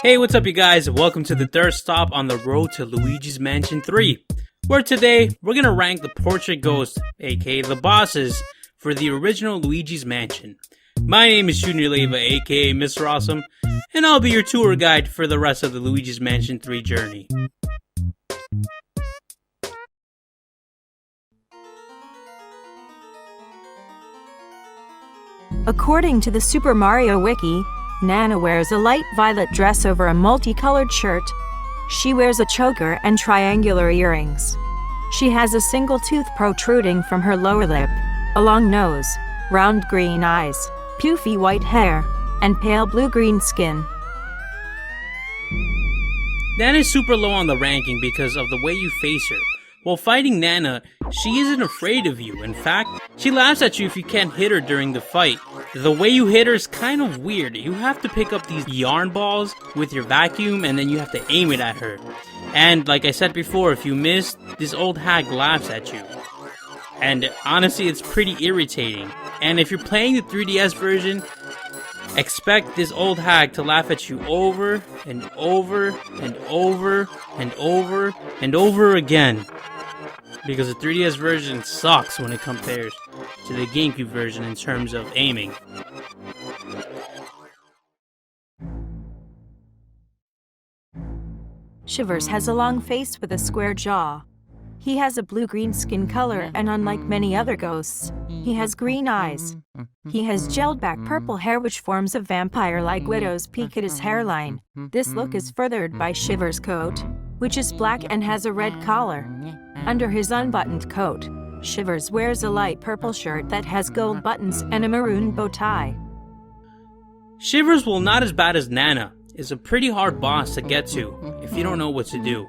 Hey, what's up you guys? Welcome to the third stop on the road to Luigi's Mansion 3, where today we're gonna rank the portrait ghosts, aka the bosses, for the original Luigi's Mansion. My name is JuniorAlexanderLeiva, aka Mr. Awesome, and I'll be your tour guide for the rest of the Luigi's Mansion 3 journey. According to the Super Mario Wiki, Nana wears a light violet dress over a multicolored shirt. She wears a choker and triangular earrings. She has a single tooth protruding from her lower lip, a long nose, round green eyes, puffy white hair, and pale blue-green skin. Nana is super low on the ranking because of the way you face her. While fighting Nana, she isn't afraid of you. In fact, she laughs at you if you can't hit her during the fight. The way you hit her is kind of weird. You have to pick up these yarn balls with your vacuum and then you have to aim it at her. And like I said before, if you miss, this old hag laughs at you. And honestly, it's pretty irritating. And if you're playing the 3DS version, expect this old hag to laugh at you over and over and over and over and over again. Because the 3DS version sucks when it compares to the GameCube version in terms of aiming. Shivers has a long face with a square jaw. He has a blue-green skin color, and unlike many other ghosts, he has green eyes. He has gelled back purple hair which forms a vampire-like widow's peak at his hairline. This look is furthered by Shivers' coat, which is black and has a red collar. Under his unbuttoned coat, Shivers wears a light purple shirt that has gold buttons and a maroon bow tie. Shivers, while not as bad as Nana, is a pretty hard boss to get to if you don't know what to do.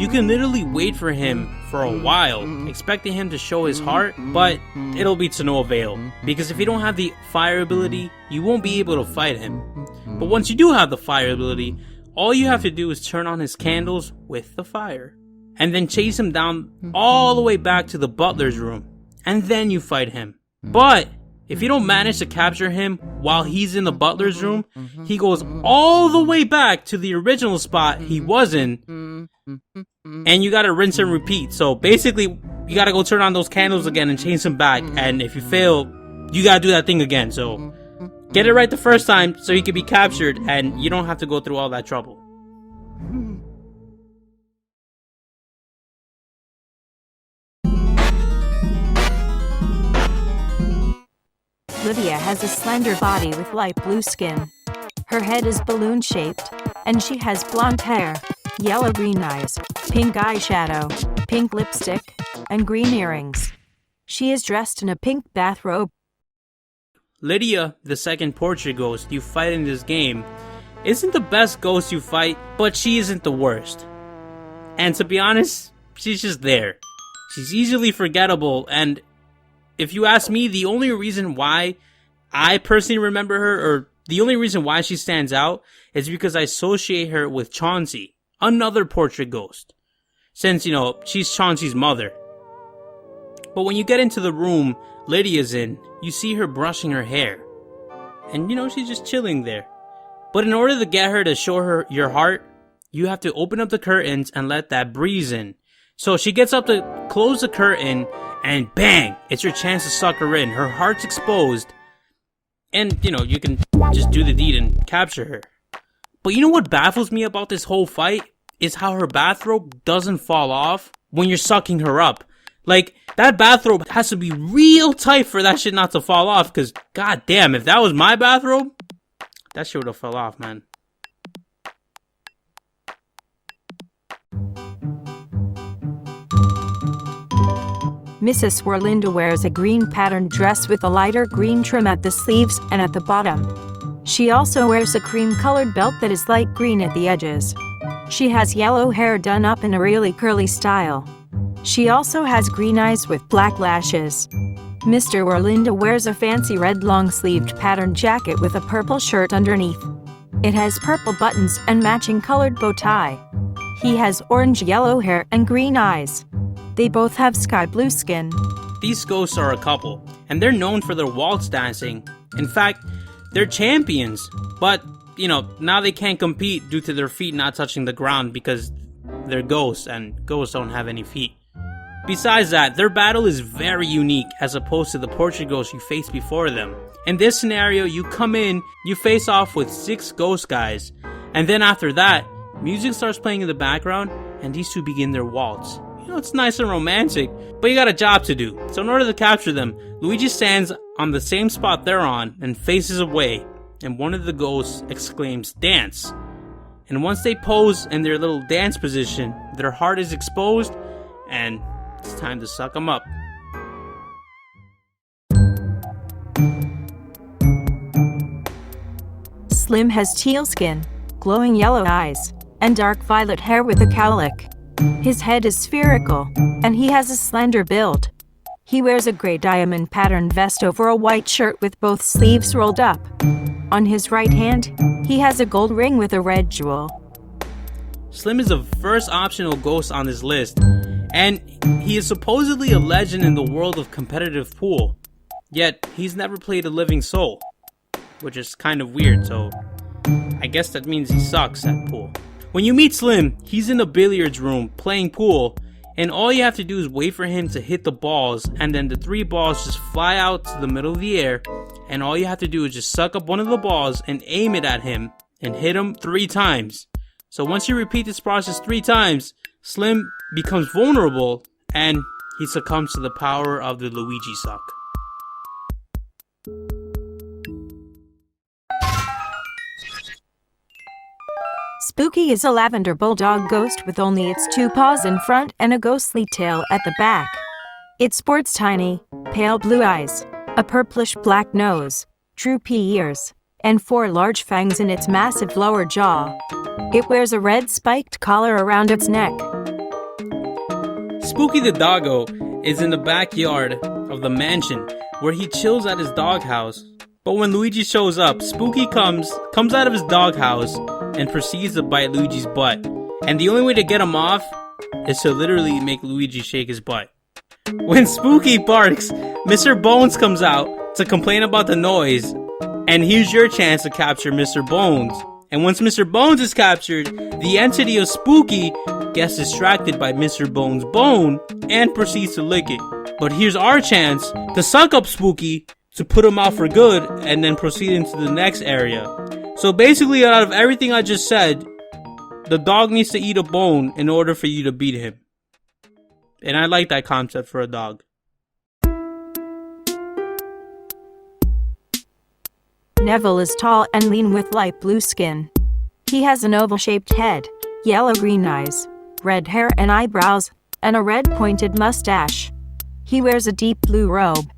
You can literally wait for him for a while, expecting him to show his heart, but it'll be to no avail, because if you don't have the fire ability, you won't be able to fight him. But once you do have the fire ability, all you have to do is turn on his candles with the fire, and then chase him down all the way back to the butler's room, and then you fight him. But if you don't manage to capture him while he's in the butler's room, he goes all the way back to the original spot he was in, and you gotta rinse and repeat. So basically, you gotta go turn on those candles again and chase him back, and if you fail, you gotta do that thing again. So get it right the first time so he can be captured and you don't have to go through all that trouble. Lydia has a slender body with light blue skin. Her head is balloon-shaped, and she has blonde hair, yellow-green eyes, pink eyeshadow, pink lipstick, and green earrings. She is dressed in a pink bathrobe. Lydia, the second portrait ghost you fight in this game, isn't the best ghost you fight, but she isn't the worst. And to be honest, she's just there. She's easily forgettable, and if you ask me, the only reason why I personally remember her, or the only reason why she stands out, is because I associate her with Chauncey, another portrait ghost. Since, you know, she's Chauncey's mother. But when you get into the room Lydia's in, you see her brushing her hair. And, you know, she's just chilling there. But in order to get her to show her your heart, you have to open up the curtains and let that breeze in. So she gets up to close the curtain, and bang! It's your chance to suck her in. Her heart's exposed. And, you know, you can just do the deed and capture her. But you know what baffles me about this whole fight? Is how her bathrobe doesn't fall off when you're sucking her up. Like, that bathrobe has to be real tight for that shit not to fall off. Because, goddamn, if that was my bathrobe, that shit would have fell off, man. Mrs. Warlinda wears a green patterned dress with a lighter green trim at the sleeves and at the bottom. She also wears a cream-colored belt that is light green at the edges. She has yellow hair done up in a really curly style. She also has green eyes with black lashes. Mr. Warlinda wears a fancy red long-sleeved patterned jacket with a purple shirt underneath. It has purple buttons and matching colored bow tie. He has orange-yellow hair and green eyes. They both have sky blue skin. These ghosts are a couple, and they're known for their waltz dancing. In fact, they're champions, but now they can't compete due to their feet not touching the ground because they're ghosts, and ghosts don't have any feet. Besides that, their battle is very unique as opposed to the portrait ghosts you faced before them. In this scenario, you come in, you face off with 6 ghost guys, and then after that, music starts playing in the background, and these two begin their waltz. It's nice and romantic, but you got a job to do. So in order to capture them, Luigi stands on the same spot they're on and faces away, and one of the ghosts exclaims, "Dance!" And once they pose in their little dance position, their heart is exposed, and it's time to suck them up. Slim has teal skin, glowing yellow eyes, and dark violet hair with a cowlick. His head is spherical, and he has a slender build. He wears a gray diamond patterned vest over a white shirt with both sleeves rolled up. On his right hand, he has a gold ring with a red jewel. Slim is the first optional ghost on this list, and he is supposedly a legend in the world of competitive pool. Yet, he's never played a living soul, which is kind of weird, so I guess that means he sucks at pool. When you meet Slim, he's in a billiards room playing pool, and all you have to do is wait for him to hit the balls, and then the 3 balls just fly out to the middle of the air, and all you have to do is just suck up one of the balls and aim it at him and hit him 3 times. So once you repeat this process 3 times, Slim becomes vulnerable and he succumbs to the power of the Luigi suck. Sukie is a lavender bulldog ghost with only its 2 paws in front and a ghostly tail at the back. It sports tiny, pale blue eyes, a purplish black nose, droopy ears, and 4 large fangs in its massive lower jaw. It wears a red spiked collar around its neck. Sukie the doggo is in the backyard of the mansion where he chills at his doghouse. But when Luigi shows up, Sukie comes out of his doghouse and proceeds to bite Luigi's butt. And the only way to get him off is to literally make Luigi shake his butt. When Sukie barks, Mr. Bones comes out to complain about the noise, and here's your chance to capture Mr. Bones. And once Mr. Bones is captured, the entity of Sukie gets distracted by Mr. Bones' bone and proceeds to lick it. But here's our chance to suck up Sukie to put him out for good and then proceed into the next area. So basically, out of everything I just said, the dog needs to eat a bone in order for you to beat him. And I like that concept for a dog. Neville is tall and lean with light blue skin. He has an oval-shaped head, yellow-green eyes, red hair and eyebrows, and a red pointed mustache. He wears a deep blue robe.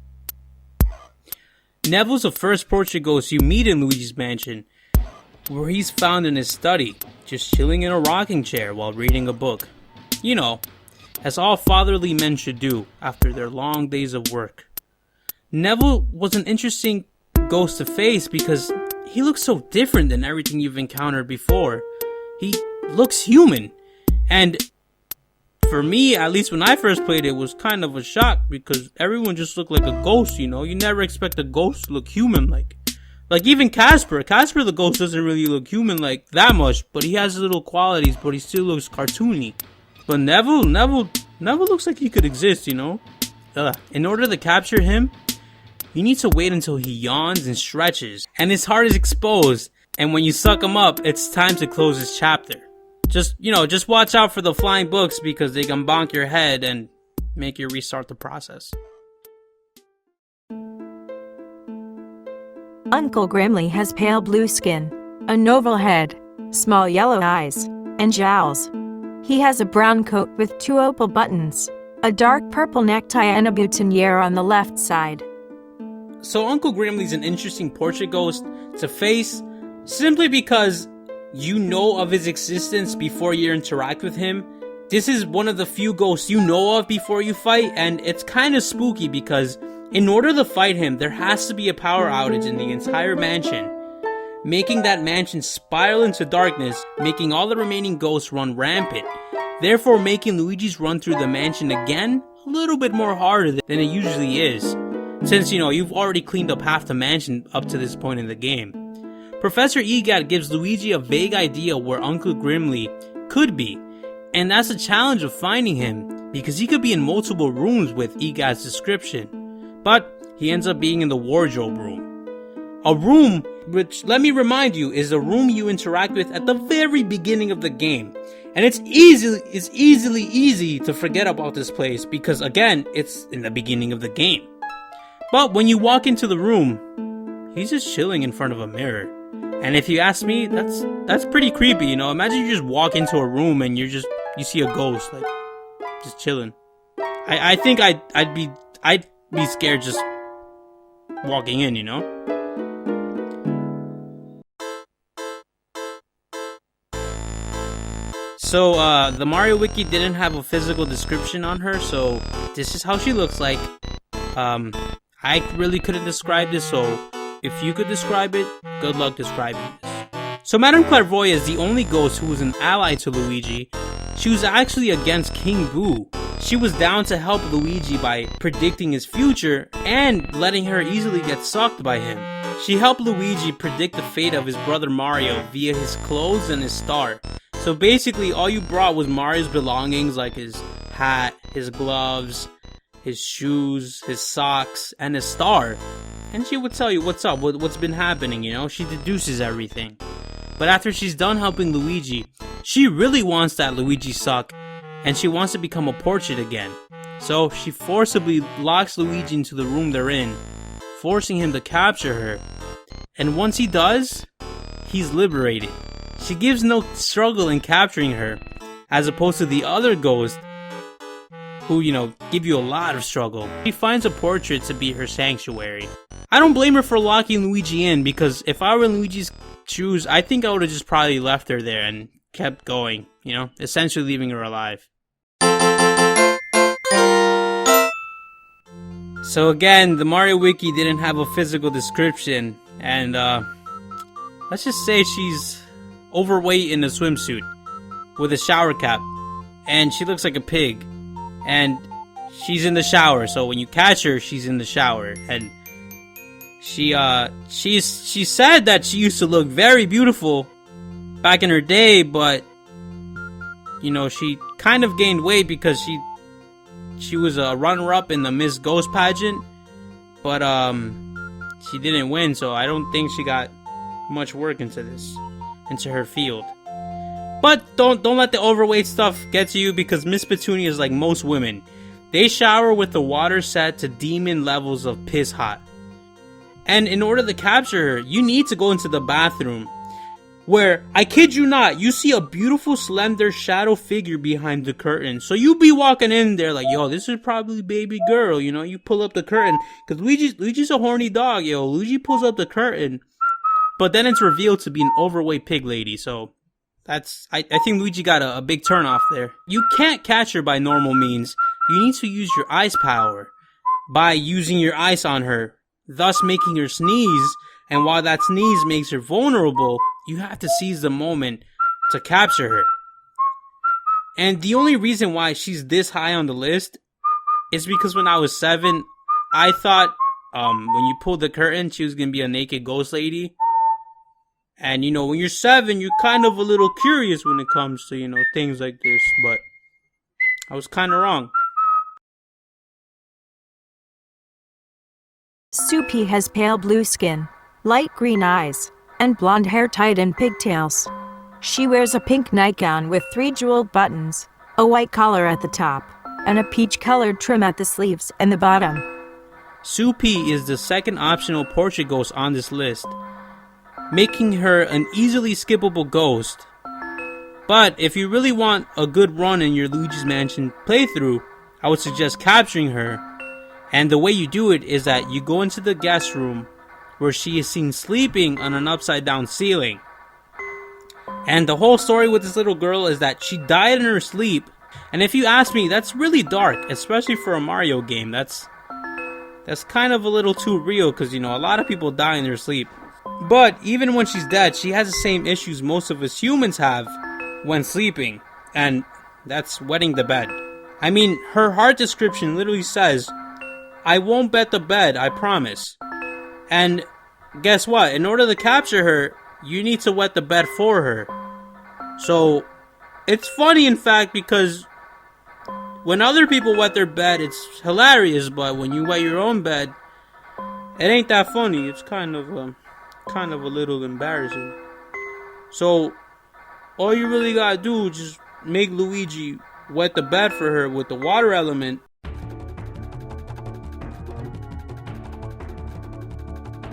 Neville's the first portrait ghost you meet in Luigi's mansion, where he's found in his study, just chilling in a rocking chair while reading a book. As all fatherly men should do after their long days of work. Neville was an interesting ghost to face because he looks so different than everything you've encountered before. He looks human, and for me, at least when I first played it, was kind of a shock because everyone just looked like a ghost, You never expect a ghost to look human like even Casper the ghost doesn't really look human like that much, but he has little qualities, but he still looks cartoony. But Neville looks like he could exist, In order to capture him, you need to wait until he yawns and stretches, and his heart is exposed, and when you suck him up, it's time to close his chapter. Just watch out for the flying books because they can bonk your head and make you restart the process. Uncle Grimley has pale blue skin, an oval head, small yellow eyes, and jowls. He has a brown coat with 2 opal buttons, a dark purple necktie and a boutonniere on the left side. So Uncle Grimley's an interesting portrait ghost to face simply because you know of his existence before you interact with him. This is one of the few ghosts you know of before you fight, and it's kind of spooky because in order to fight him, there has to be a power outage in the entire mansion, making that mansion spiral into darkness, making all the remaining ghosts run rampant, therefore making Luigi's run through the mansion again a little bit more harder than it usually is, since you've already cleaned up half the mansion up to this point in the game. Professor EGAT gives Luigi a vague idea where Uncle Grimley could be, and that's a challenge of finding him, because he could be in multiple rooms with EGAT's description. But he ends up being in the wardrobe room. A room which, let me remind you, is a room you interact with at the very beginning of the game. And it's easily easy to forget about this place because, again, it's in the beginning of the game. But when you walk into the room, he's just chilling in front of a mirror. And if you ask me, that's pretty creepy, you know? Imagine you just walk into a room and you see a ghost, like, just chilling. I think I'd be scared just walking in, you know? So, the Mario Wiki didn't have a physical description on her, so this is how she looks like. I really couldn't describe this, so if you could describe it, good luck describing this. So, Madame Clairvoy is the only ghost who was an ally to Luigi. She was actually against King Boo. She was down to help Luigi by predicting his future and letting her easily get sucked by him. She helped Luigi predict the fate of his brother Mario via his clothes and his star. So basically, all you brought was Mario's belongings, like his hat, his gloves, his shoes, his socks, and his star. And she would tell you what's up, what's been happening, you know? She deduces everything. But after she's done helping Luigi, she really wants that Luigi suck, and she wants to become a portrait again. So she forcibly locks Luigi into the room they're in, forcing him to capture her. And once he does, he's liberated. She gives no struggle in capturing her, as opposed to the other ghosts who, you know, give you a lot of struggle. She finds a portrait to be her sanctuary. I don't blame her for locking Luigi in, because if I were in Luigi's shoes, I think I would have just probably left her there and kept going, you know, essentially leaving her alive. So again, the Mario Wiki didn't have a physical description, and let's just say she's overweight in a swimsuit with a shower cap, and she looks like a pig, and she's in the shower. So when you catch her, she's in the shower, and she said that she used to look very beautiful back in her day, but you know, she kind of gained weight because she was a runner-up in the Miss Ghost pageant, but she didn't win, so I don't think she got much work into her field. But don't let the overweight stuff get to you, because Miss Petunia is like most women. They shower with the water set to demon levels of piss hot. And in order to capture her, you need to go into the bathroom, where, I kid you not, you see a beautiful slender shadow figure behind the curtain. So you be walking in there like, yo, this is probably baby girl, you know? You pull up the curtain, because Luigi's a horny dog, yo. Luigi pulls up the curtain, but then it's revealed to be an overweight pig lady, so I think Luigi got a big turn off there. You can't catch her by normal means. You need to use your ice power by using your ice on her, thus making her sneeze, and while that sneeze makes her vulnerable, you have to seize the moment to capture her. And the only reason why she's this high on the list is because when I was 7, I thought when you pulled the curtain, she was gonna be a naked ghost lady. And you know, when you're 7, you're kind of a little curious when it comes to, you know, things like this, but I was kind of wrong. Sukie has pale blue skin, light green eyes, and blonde hair tied in pigtails. She wears a pink nightgown with 3 jeweled buttons, a white collar at the top, and a peach-colored trim at the sleeves and the bottom. Sukie is the second optional portrait ghost on this list, making her an easily skippable ghost. But if you really want a good run in your Luigi's Mansion playthrough, I would suggest capturing her. And the way you do it is that you go into the guest room, where she is seen sleeping on an upside down ceiling. And the whole story with this little girl is that she died in her sleep. And if you ask me, that's really dark, especially for a Mario game. That's kind of a little too real, because, you know, a lot of people die in their sleep. But even when she's dead, she has the same issues most of us humans have when sleeping, and that's wetting the bed. I mean, her heart description literally says, "I won't bet the bed, I promise." And guess what? In order to capture her, you need to wet the bed for her. So, it's funny in fact because when other people wet their bed, it's hilarious, but when you wet your own bed, it ain't that funny. It's kind of a little embarrassing. So, all you really gotta do is just make Luigi wet the bed for her with the water element.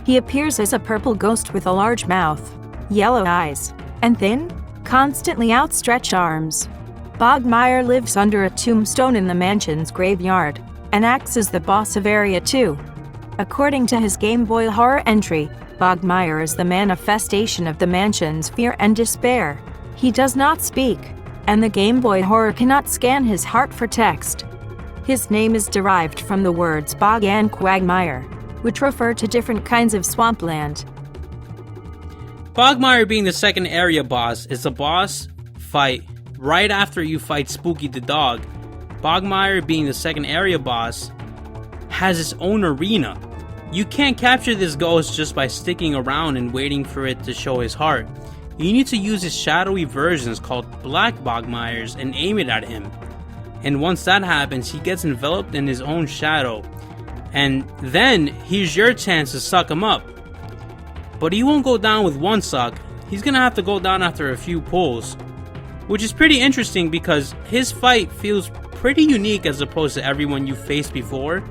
He appears as a purple ghost with a large mouth, yellow eyes, and thin, constantly outstretched arms. Bogmire lives under a tombstone in the mansion's graveyard, and acts as the boss of Area 2. According to his Game Boy horror entry, Bogmire is the manifestation of the mansion's fear and despair. He does not speak, and the Game Boy horror cannot scan his heart for text. His name is derived from the words bog and quagmire, which refer to different kinds of swampland. Bogmire being the second area boss is a boss fight right after you fight Spooky the dog. Bogmire being the second area boss has its own arena. You can't capture this ghost just by sticking around and waiting for it to show his heart. You need to use his shadowy versions called Black Bogmires and aim it at him. And once that happens, he gets enveloped in his own shadow. And then, here's your chance to suck him up. But he won't go down with one suck, he's gonna have to go down after a few pulls. Which is pretty interesting because his fight feels pretty unique as opposed to everyone you've faced before.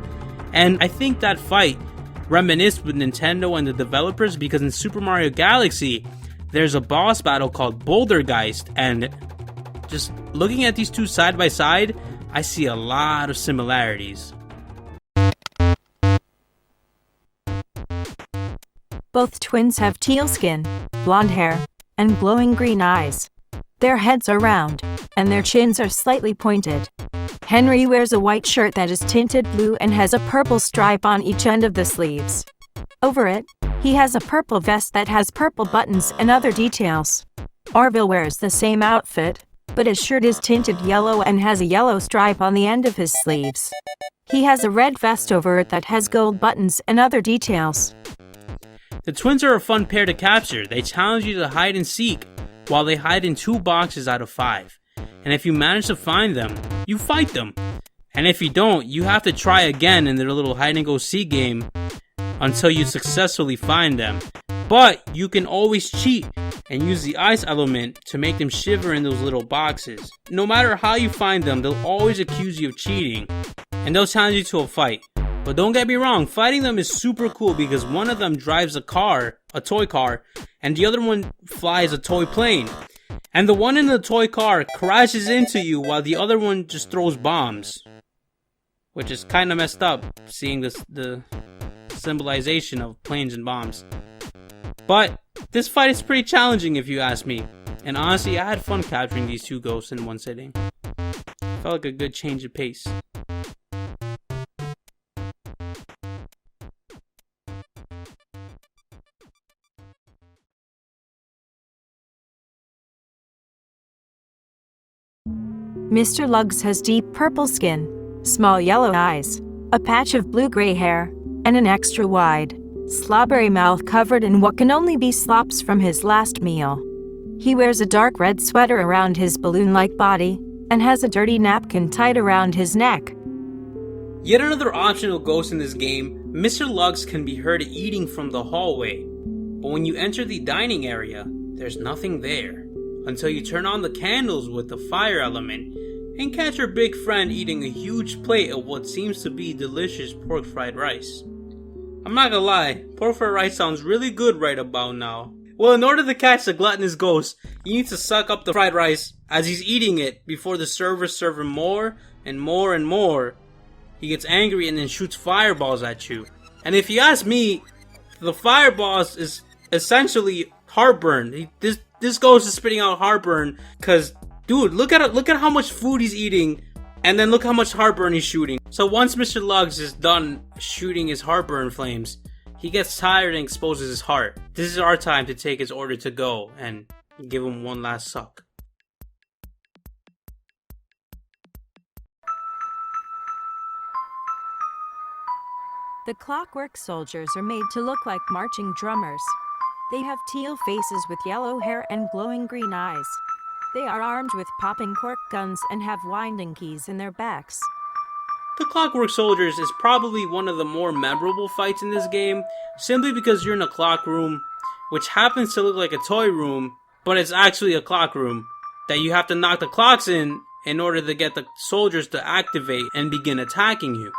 And I think that fight reminisced with Nintendo and the developers because in Super Mario Galaxy, there's a boss battle called Bouldergeist, and just looking at these two side by side, I see a lot of similarities. Both twins have teal skin, blonde hair, and glowing green eyes. Their heads are round, and their chins are slightly pointed. Henry wears a white shirt that is tinted blue and has a purple stripe on each end of the sleeves. Over it, he has a purple vest that has purple buttons and other details. Orville wears the same outfit, but his shirt is tinted yellow and has a yellow stripe on the end of his sleeves. He has a red vest over it that has gold buttons and other details. The twins are a fun pair to capture. They challenge you to hide and seek, while they hide in 2 boxes out of 5. And if you manage to find them, you fight them. And if you don't, you have to try again in their little hide and go seek game until you successfully find them. But you can always cheat and use the ice element to make them shiver in those little boxes. No matter how you find them, they'll always accuse you of cheating, and they'll challenge you to a fight. But don't get me wrong, fighting them is super cool because one of them drives a toy car, and the other one flies a toy plane. And the one in the toy car crashes into you while the other one just throws bombs. Which is kind of messed up, seeing the symbolization of planes and bombs. But this fight is pretty challenging if you ask me. And honestly, I had fun capturing these 2 ghosts in one sitting. Felt like a good change of pace. Mr. Lugs has deep purple skin, small yellow eyes, a patch of blue-gray hair, and an extra-wide, slobbery mouth covered in what can only be slops from his last meal. He wears a dark red sweater around his balloon-like body, and has a dirty napkin tied around his neck. Yet another optional ghost in this game, Mr. Lugs can be heard eating from the hallway. But when you enter the dining area, there's nothing there. Until you turn on the candles with the fire element and catch your big friend eating a huge plate of what seems to be delicious pork fried rice. I'm not gonna lie, pork fried rice sounds really good right about now. Well, in order to catch the gluttonous ghost, you need to suck up the fried rice as he's eating it before the servers serve him more and more and more. He gets angry and then shoots fireballs at you. And if you ask me, the fireballs is essentially heartburn. This ghost is spitting out heartburn because, dude, look at how much food he's eating, and then look how much heartburn he's shooting. So once Mr. Lugs is done shooting his heartburn flames, he gets tired and exposes his heart. This is our time to take his order to go and give him one last suck. The Clockwork Soldiers are made to look like marching drummers. They have teal faces with yellow hair and glowing green eyes. They are armed with popping cork guns and have winding keys in their backs. The Clockwork Soldiers is probably one of the more memorable fights in this game, simply because you're in a clock room, which happens to look like a toy room, but it's actually a clock room, that you have to knock the clocks in order to get the soldiers to activate and begin attacking you.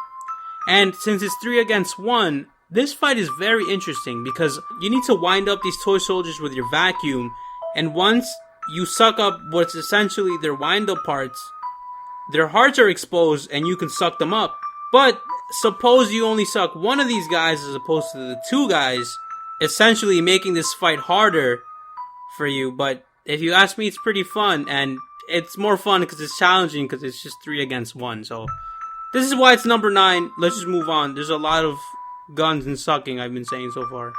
And since it's 3 against 1, this fight is very interesting because you need to wind up these toy soldiers with your vacuum, and once you suck up what's essentially their wind-up parts, their hearts are exposed and you can suck them up. But suppose you only suck one of these guys as opposed to the 2 guys, essentially making this fight harder for you. But if you ask me, it's pretty fun, and it's more fun because it's challenging because it's just 3 against 1. So this is why it's number 9. Let's just move on. There's a lot of guns and sucking I've been saying so far.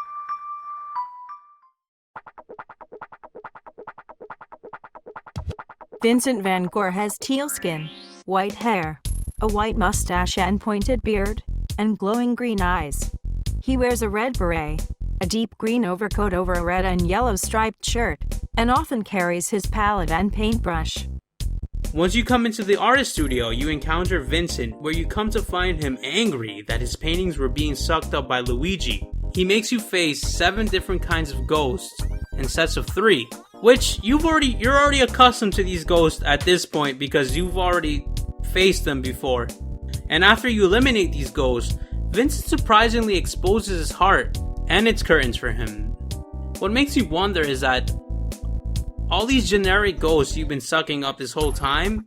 Vincent Van Gogh has teal skin, white hair, a white mustache and pointed beard, and glowing green eyes. He wears a red beret, a deep green overcoat over a red and yellow striped shirt, and often carries his palette and paintbrush. Once you come into the artist studio, you encounter Vincent, where you come to find him angry that his paintings were being sucked up by Luigi. He makes you face 7 different kinds of ghosts in sets of 3, which you're already accustomed to these ghosts at this point because you've already faced them before. And after you eliminate these ghosts, Vincent surprisingly exposes his heart and its curtains for him. What makes you wonder is that all these generic ghosts you've been sucking up this whole time,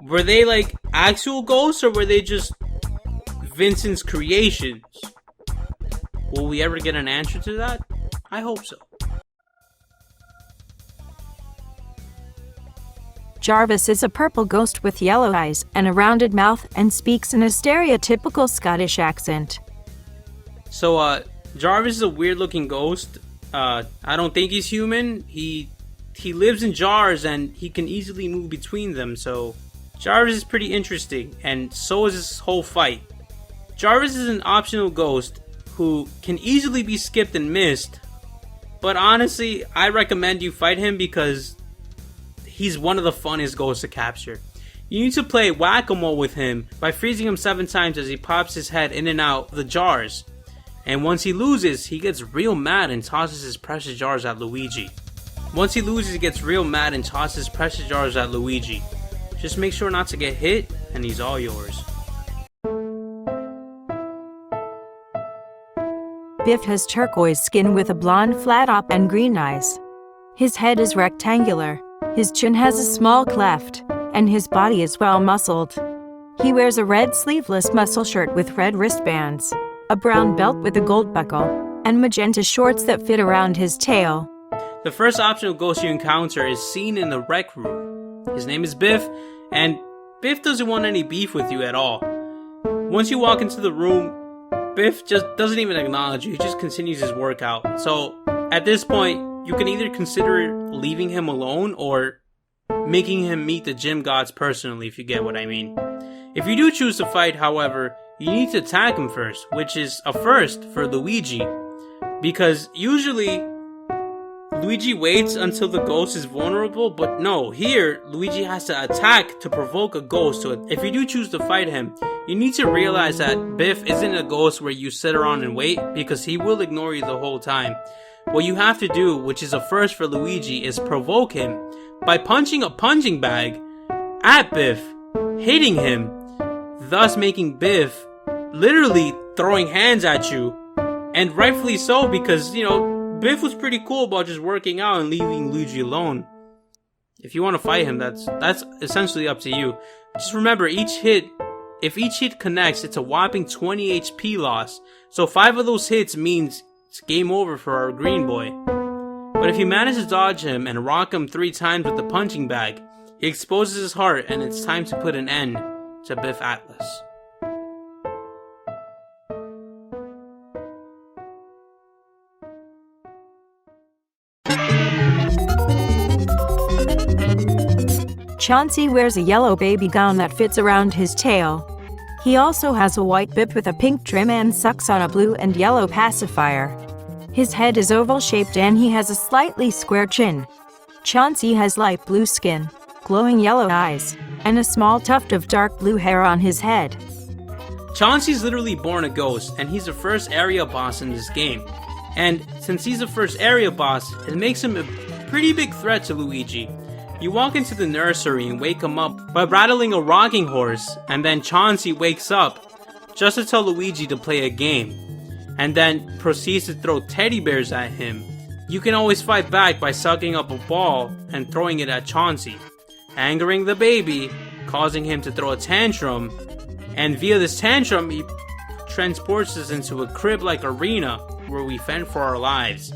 were they like actual ghosts or were they just Vincent's creations? Will we ever get an answer to that? I hope so. Jarvis is a purple ghost with yellow eyes and a rounded mouth and speaks in a stereotypical Scottish accent. So, Jarvis is a weird looking ghost. I don't think he's human. He lives in jars and he can easily move between them, so Jarvis is pretty interesting, and so is this whole fight. Jarvis is an optional ghost who can easily be skipped and missed, but honestly, I recommend you fight him because he's one of the funnest ghosts to capture. You need to play whack-a-mole with him by freezing him 7 times as he pops his head in and out of the jars. And once he loses, he gets real mad and tosses his precious jars at Luigi. Once he loses, he gets real mad and tosses precious jars at Luigi. Just make sure not to get hit, and he's all yours. Biff has turquoise skin with a blonde flat top and green eyes. His head is rectangular, his chin has a small cleft, and his body is well muscled. He wears a red sleeveless muscle shirt with red wristbands, a brown belt with a gold buckle, and magenta shorts that fit around his tail. The first optional ghost you encounter is seen in the rec room. His name is Biff, and Biff doesn't want any beef with you at all. Once you walk into the room, Biff just doesn't even acknowledge you, he just continues his workout. So, at this point, you can either consider leaving him alone or making him meet the gym gods personally, if you get what I mean. If you do choose to fight, however, you need to attack him first, which is a first for Luigi, because usually Luigi waits until the ghost is vulnerable, but no, here Luigi has to attack to provoke a ghost. So if you do choose to fight him, you need to realize that Biff isn't a ghost where you sit around and wait, because he will ignore you the whole time. What you have to do, which is a first for Luigi, is provoke him by punching a punching bag at Biff, hitting him, thus making Biff literally throwing hands at you. And rightfully so, because, you know, Biff was pretty cool about just working out and leaving Luigi alone. If you want to fight him, that's essentially up to you. Just remember, if each hit connects, it's a whopping 20 HP loss. So 5 of those hits means it's game over for our green boy. But if you manage to dodge him and rock him 3 times with the punching bag, he exposes his heart and it's time to put an end to Biff Atlas. Chauncey wears a yellow baby gown that fits around his tail. He also has a white bib with a pink trim and sucks on a blue and yellow pacifier. His head is oval-shaped and he has a slightly square chin. Chauncey has light blue skin, glowing yellow eyes, and a small tuft of dark blue hair on his head. Chauncey's literally born a ghost, and he's the first area boss in this game. And since he's the first area boss, it makes him a pretty big threat to Luigi. You walk into the nursery and wake him up by rattling a rocking horse, and then Chauncey wakes up just to tell Luigi to play a game, and then proceeds to throw teddy bears at him. You can always fight back by sucking up a ball and throwing it at Chauncey, angering the baby, causing him to throw a tantrum, and via this tantrum he transports us into a crib-like arena where we fend for our lives.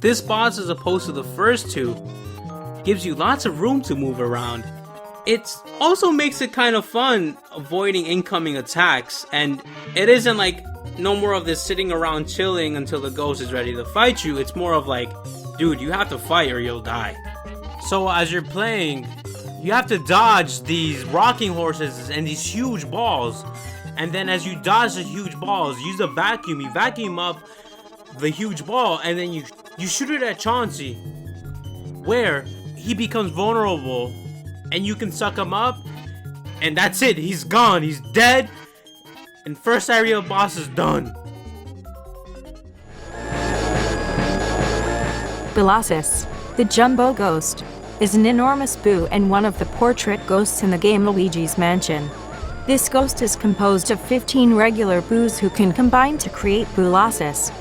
This boss, as opposed to the first two, gives you lots of room to move around. It also makes it kind of fun avoiding incoming attacks, and it isn't like no more of this sitting around chilling until the ghost is ready to fight you. It's more of like, dude, you have to fight or you'll die. So as you're playing, you have to dodge these rocking horses and these huge balls, and then as you dodge the huge balls, use a vacuum, you vacuum up the huge ball, and then you shoot it at Chauncey, where he becomes vulnerable, and you can suck him up, and that's it. He's gone. He's dead, and first area boss is done. Colossus, the Jumbo Ghost, is an enormous boo and one of the portrait ghosts in the game Luigi's Mansion. This ghost is composed of 15 regular boos who can combine to create Colossus.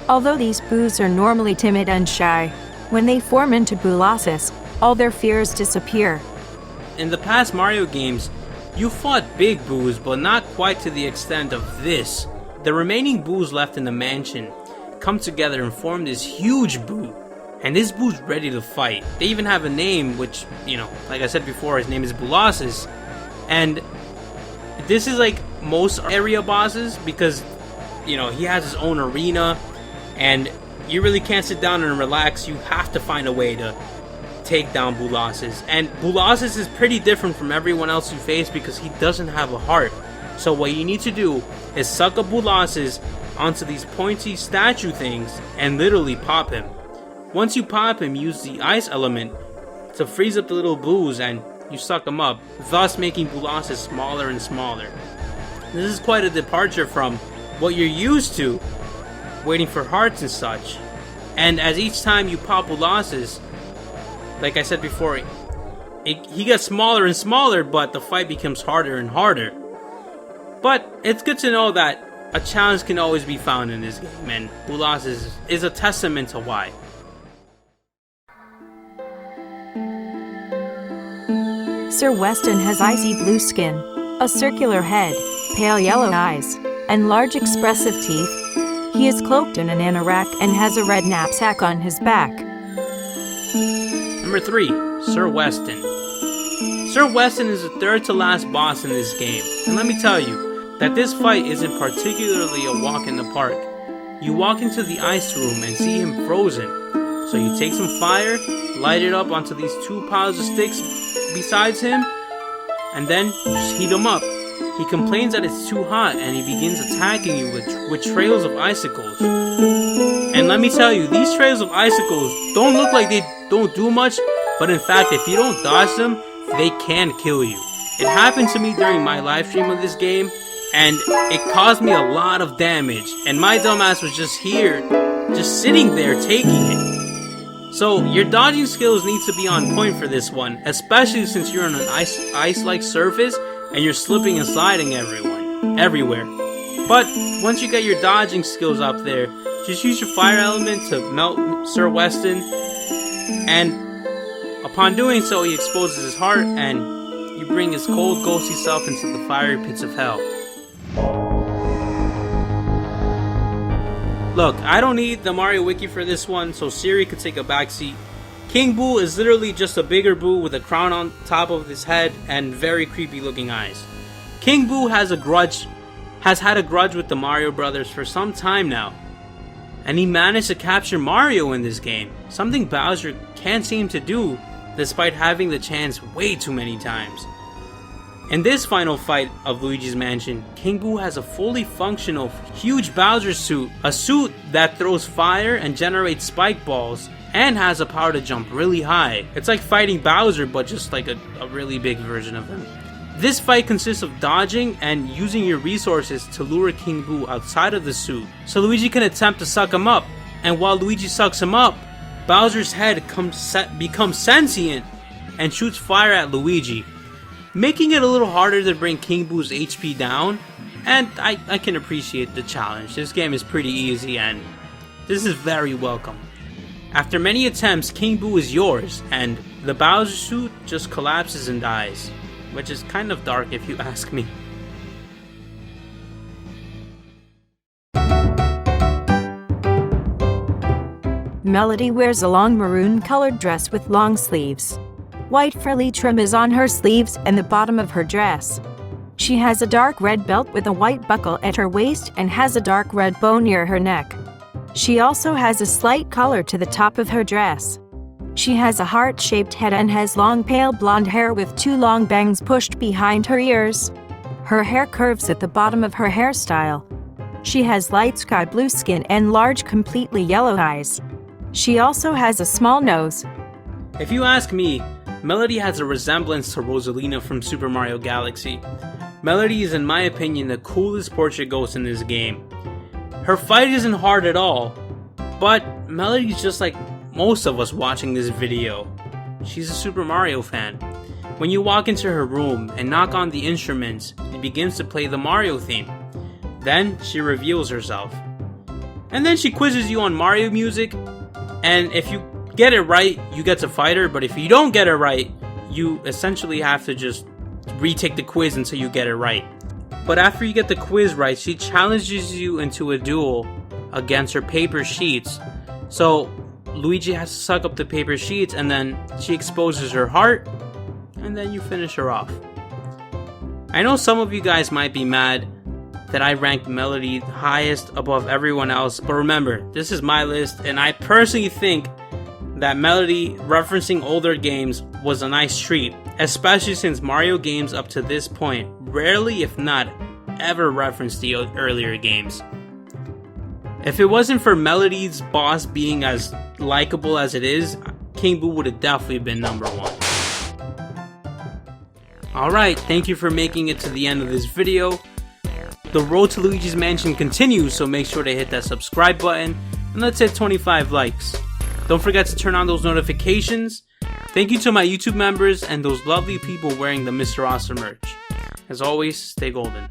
Although these boos are normally timid and shy, when they form into Colossus, all their fears disappear. In the past Mario games, you fought big boos, but not quite to the extent of this. The remaining boos left in the mansion come together and form this huge boo, and this boo's ready to fight. They even have a name, which, like I said before, his name is Colossus, and this is like most area bosses because, he has his own arena, and you really can't sit down and relax. You have to find a way to take down Colossus. And Colossus is pretty different from everyone else you face because he doesn't have a heart. So what you need to do is suck up Colossus onto these pointy statue things and literally pop him. Once you pop him, use the ice element to freeze up the little boos and you suck him up, thus making Colossus smaller and smaller. This is quite a departure from what you're used to, waiting for hearts and such. And as each time you pop Colossus, like I said before, he gets smaller and smaller, but the fight becomes harder and harder. But it's good to know that a challenge can always be found in this game, and Colossus is a testament to why. Sir Weston has icy blue skin, a circular head, pale yellow eyes, and large expressive teeth. He is cloaked in an anorak and has a red knapsack on his back. Number 3, Sir Weston. Sir Weston is the third to last boss in this game, and let me tell you that this fight isn't particularly a walk in the park. You walk into the ice room and see him frozen, so you take some fire, light it up onto these 2 piles of sticks besides him, and then just heat him up. He complains that it's too hot and he begins attacking you with trails of icicles. And let me tell you, these trails of icicles don't look like they don't do much, but in fact, if you don't dodge them, they can kill you. It happened to me during my live stream of this game, and it caused me a lot of damage, and my dumbass was just here, just sitting there taking it. So your dodging skills need to be on point for this one, especially since you're on an ice-like surface and you're slipping and sliding everywhere. But once you get your dodging skills up there, just use your fire element to melt Sir Weston, and upon doing so, he exposes his heart and you bring his cold, ghostly self into the fiery pits of hell. Look, I don't need the Mario Wiki for this one, so Siri could take a backseat. King Boo is literally just a bigger Boo with a crown on top of his head and very creepy looking eyes. King Boo has had a grudge with the Mario Brothers for some time now, and he managed to capture Mario in this game, something Bowser can't seem to do despite having the chance way too many times. In this final fight of Luigi's Mansion, King Boo has a fully functional, huge Bowser suit, a suit that throws fire and generates spike balls, and has the power to jump really high. It's like fighting Bowser, but just like a really big version of him. This fight consists of dodging and using your resources to lure King Boo outside of the suit, so Luigi can attempt to suck him up, and while Luigi sucks him up, Bowser's head becomes sentient and shoots fire at Luigi, making it a little harder to bring King Boo's HP down, and I can appreciate the challenge. This game is pretty easy and this is very welcome. After many attempts, King Boo is yours, and the Bowser suit just collapses and dies, which is kind of dark if you ask me. Melody wears a long maroon-colored dress with long sleeves. White frilly trim is on her sleeves and the bottom of her dress. She has a dark red belt with a white buckle at her waist and has a dark red bow near her neck. She also has a slight collar to the top of her dress. She has a heart-shaped head and has long pale blonde hair with 2 long bangs pushed behind her ears. Her hair curves at the bottom of her hairstyle. She has light sky blue skin and large completely yellow eyes. She also has a small nose. If you ask me, Melody has a resemblance to Rosalina from Super Mario Galaxy. Melody is, in my opinion, the coolest portrait ghost in this game. Her fight isn't hard at all, but Melody's just like most of us watching this video. She's a Super Mario fan. When you walk into her room and knock on the instruments, it begins to play the Mario theme. Then she reveals herself. And then she quizzes you on Mario music, and if you get it right, you get to fight her, but if you don't get it right, you essentially have to just retake the quiz until you get it right. But after you get the quiz right, she challenges you into a duel against her paper sheets. So Luigi has to suck up the paper sheets, and then she exposes her heart, and then you finish her off. I know some of you guys might be mad that I ranked Melody highest above everyone else, but remember, this is my list, and I personally think that Melody referencing older games was a nice treat, especially since Mario games up to this point rarely, if not ever, referenced the earlier games. If it wasn't for Melody's boss being as likable as it is, King Boo would have definitely been number 1. Alright, thank you for making it to the end of this video. The road to Luigi's Mansion continues, so make sure to hit that subscribe button, and let's hit 25 likes. Don't forget to turn on those notifications. Thank you to my YouTube members and those lovely people wearing the Mr. Awesome merch. As always, stay golden.